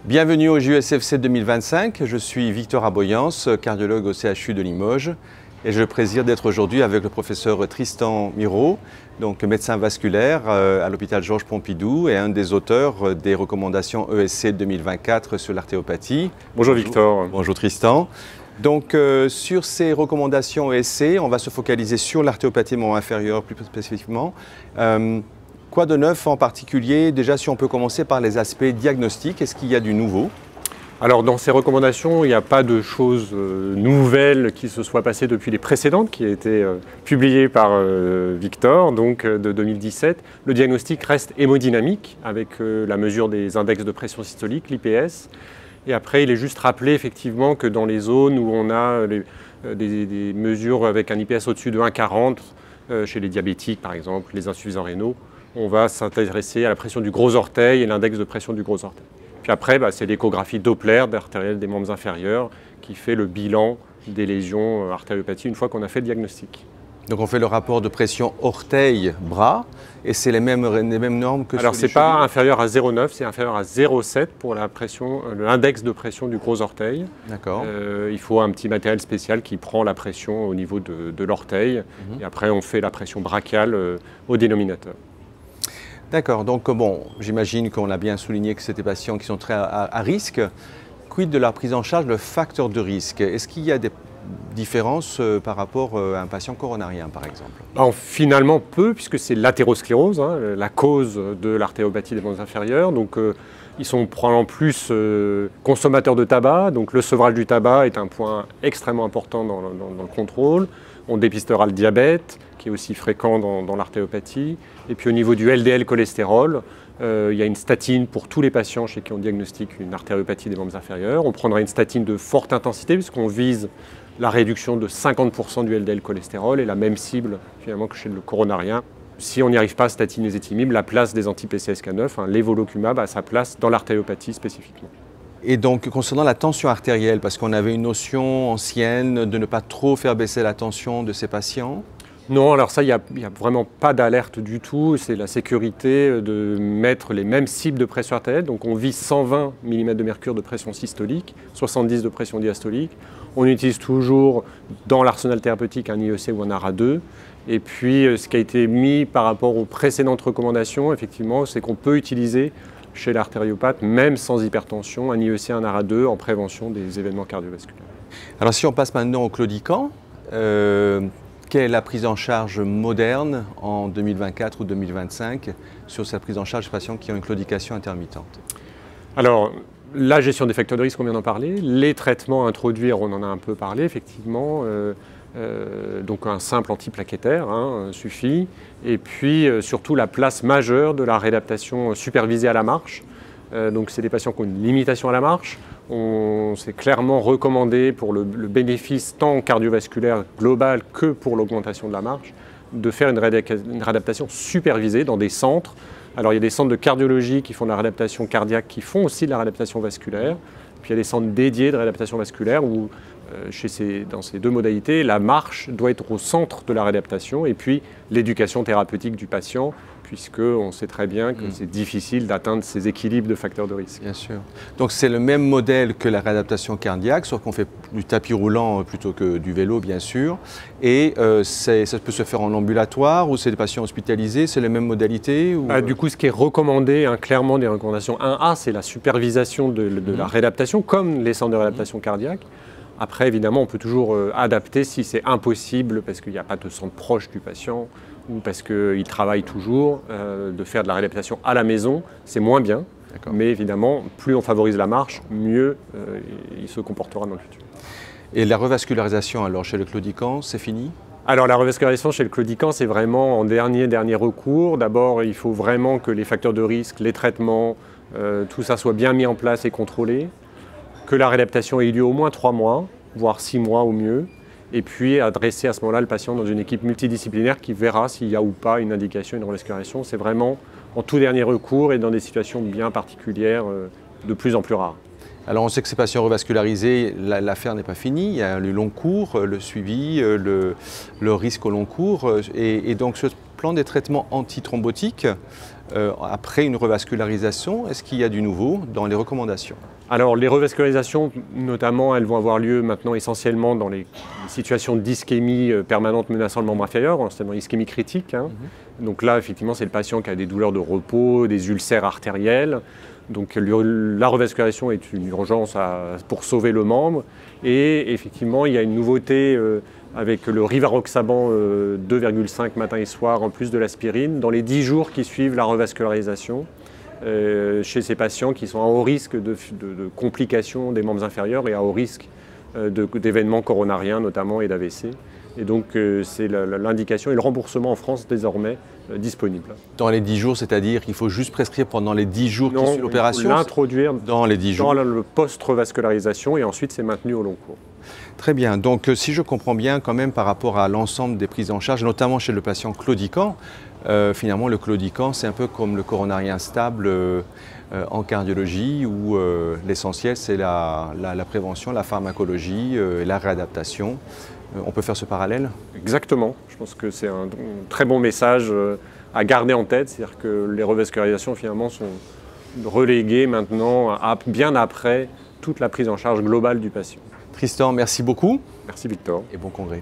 Bienvenue au JESFC 2025, je suis Victor Aboyance, cardiologue au CHU de Limoges et j'ai le plaisir d'être aujourd'hui avec le professeur Tristan Miraud, donc médecin vasculaire à l'hôpital Georges Pompidou et un des auteurs des recommandations ESC 2024 sur l'artérioscléropathie. Bonjour Victor. Bonjour Tristan. Donc sur ces recommandations ESC, on va se focaliser sur l'artériopathie membre inférieur plus spécifiquement. Quoi de neuf en particulier? Déjà, si on peut commencer par les aspects diagnostiques, est-ce qu'il y a du nouveau? Alors dans ces recommandations, il n'y a pas de choses nouvelles qui se soient passées depuis les précédentes qui ont été publiées par Victor, donc de 2017. Le diagnostic reste hémodynamique avec la mesure des index de pression systolique, l'IPS. Et après, il est juste rappelé effectivement que dans les zones où on a des mesures avec un IPS au-dessus de 1,40, chez les diabétiques par exemple, les insuffisants rénaux, on va s'intéresser à la pression du gros orteil et l'index de pression du gros orteil. Puis après, c'est l'échographie Doppler artérielle des membres inférieurs qui fait le bilan des lésions artériopathie une fois qu'on a fait le diagnostic. Donc on fait le rapport de pression orteil-bras et c'est les mêmes normes que Alors sur les c'est pas chevilles. inférieur à 0,9, c'est inférieur à 0,7 pour la pression, l'index de pression du gros orteil. D'accord. Il faut un petit matériel spécial qui prend la pression au niveau de l'orteil et après on fait la pression brachiale au dénominateur. D'accord, donc bon, j'imagine qu'on a bien souligné que c'était des patients qui sont très à risque. Quid de la prise en charge, le facteur de risque? Est-ce qu'il y a des différences par rapport à un patient coronarien, par exemple? Finalement, peu, puisque c'est l'athérosclérose, la cause de l'artériopathie des membres inférieurs. Donc, ils sont probablement plus consommateurs de tabac. Donc, le sevrage du tabac est un point extrêmement important dans le contrôle. On dépistera le diabète, qui est aussi fréquent dans l'artériopathie. Et puis, au niveau du LDL cholestérol, il y a une statine pour tous les patients chez qui on diagnostique une artériopathie des membres inférieurs. On prendra une statine de forte intensité, puisqu'on vise la réduction de 50% du LDL cholestérol et la même cible finalement que chez le coronarien. Si on n'y arrive pas, statine ézetimibe, la place des anti-PCSK9, l'évolucumab a sa place dans l'artériopathie spécifiquement. Et donc concernant la tension artérielle, parce qu'on avait une notion ancienne de ne pas trop faire baisser la tension de ces patients. Non, alors ça, il n'y a vraiment pas d'alerte du tout. C'est la sécurité de mettre les mêmes cibles de pression artérielle. Donc on vise 120 mm de mercure de pression systolique, 70 de pression diastolique. On utilise toujours dans l'arsenal thérapeutique un IEC ou un ARA2. Et puis ce qui a été mis par rapport aux précédentes recommandations, effectivement, c'est qu'on peut utiliser chez l'artériopathe, même sans hypertension, un IEC, un ARA2 en prévention des événements cardiovasculaires. Alors si on passe maintenant au claudicant, quelle est la prise en charge moderne en 2024 ou 2025 sur cette prise en charge des patients qui ont une claudication intermittente? Alors, la gestion des facteurs de risque, on vient d'en parler. Les traitements à introduire, on en a un peu parlé, effectivement. Donc un simple antiplaquettaire suffit. Et puis surtout la place majeure de la réadaptation supervisée à la marche. Donc c'est des patients qui ont une limitation à la marche. C'est clairement recommandé pour le bénéfice tant cardiovasculaire global que pour l'augmentation de la marche, de faire une réadaptation supervisée dans des centres. Alors il y a des centres de cardiologie qui font de la réadaptation cardiaque, qui font aussi de la réadaptation vasculaire. Puis il y a des centres dédiés de réadaptation vasculaire où dans ces deux modalités, la marche doit être au centre de la réadaptation et puis l'éducation thérapeutique du patient, puisqu'on sait très bien que c'est difficile d'atteindre ces équilibres de facteurs de risque. Bien sûr. Donc c'est le même modèle que la réadaptation cardiaque, sauf qu'on fait du tapis roulant plutôt que du vélo, bien sûr. Et ça peut se faire en ambulatoire ou c'est des patients hospitalisés, c'est les mêmes modalités ou... Du coup, ce qui est recommandé, clairement des recommandations 1A, c'est la supervision de la réadaptation, comme les centres de réadaptation cardiaque. Après, évidemment, on peut toujours adapter si c'est impossible parce qu'il n'y a pas de centre proche du patient ou parce qu'il travaille toujours, de faire de la réadaptation à la maison, c'est moins bien. Mais évidemment, plus on favorise la marche, mieux il se comportera dans le futur. Et la revascularisation, alors, chez le claudicant, c'est fini? Alors la revascularisation chez le claudicant, c'est vraiment en dernier recours. D'abord, il faut vraiment que les facteurs de risque, les traitements, tout ça soit bien mis en place et contrôlé. Que la réadaptation ait lieu au moins 3 mois, voire 6 mois au mieux, et puis adresser à ce moment-là le patient dans une équipe multidisciplinaire qui verra s'il y a ou pas une indication, une revascularisation. C'est vraiment en tout dernier recours et dans des situations bien particulières, de plus en plus rares. Alors on sait que ces patients revascularisés, l'affaire n'est pas finie, il y a le long cours, le suivi, le risque au long cours, et donc ce plan des traitements antithrombotiques, après une revascularisation, est-ce qu'il y a du nouveau dans les recommandations ? Alors les revascularisations, notamment, elles vont avoir lieu maintenant essentiellement dans les situations d'ischémie permanente menaçant le membre inférieur, c'est-à-dire ischémie critique. Donc là, effectivement, c'est le patient qui a des douleurs de repos, des ulcères artériels. Donc la revascularisation est une urgence pour sauver le membre. Et effectivement, il y a une nouveauté avec le rivaroxaban 2,5 matin et soir en plus de l'aspirine dans les 10 jours qui suivent la revascularisation. Chez ces patients qui sont à haut risque de complications des membres inférieurs et à haut risque d'événements coronariens notamment et d'AVC. Et donc c'est l'indication et le remboursement en France désormais disponible. Dans les 10 jours, c'est-à-dire qu'il faut juste prescrire pendant les 10 jours qui suivent l'opération? L'introduire dans les 10 jours. Dans le post-revascularisation et ensuite c'est maintenu au long cours. Très bien, donc si je comprends bien quand même par rapport à l'ensemble des prises en charge, notamment chez le patient claudiquant, finalement le claudiquant c'est un peu comme le coronarien stable en cardiologie où l'essentiel c'est la prévention, la pharmacologie et la réadaptation. On peut faire ce parallèle? Exactement, je pense que c'est un très bon message à garder en tête, c'est-à-dire que les revascularisations finalement sont reléguées maintenant bien après toute la prise en charge globale du patient. Tristan, merci beaucoup. Merci Victor. Et bon congrès.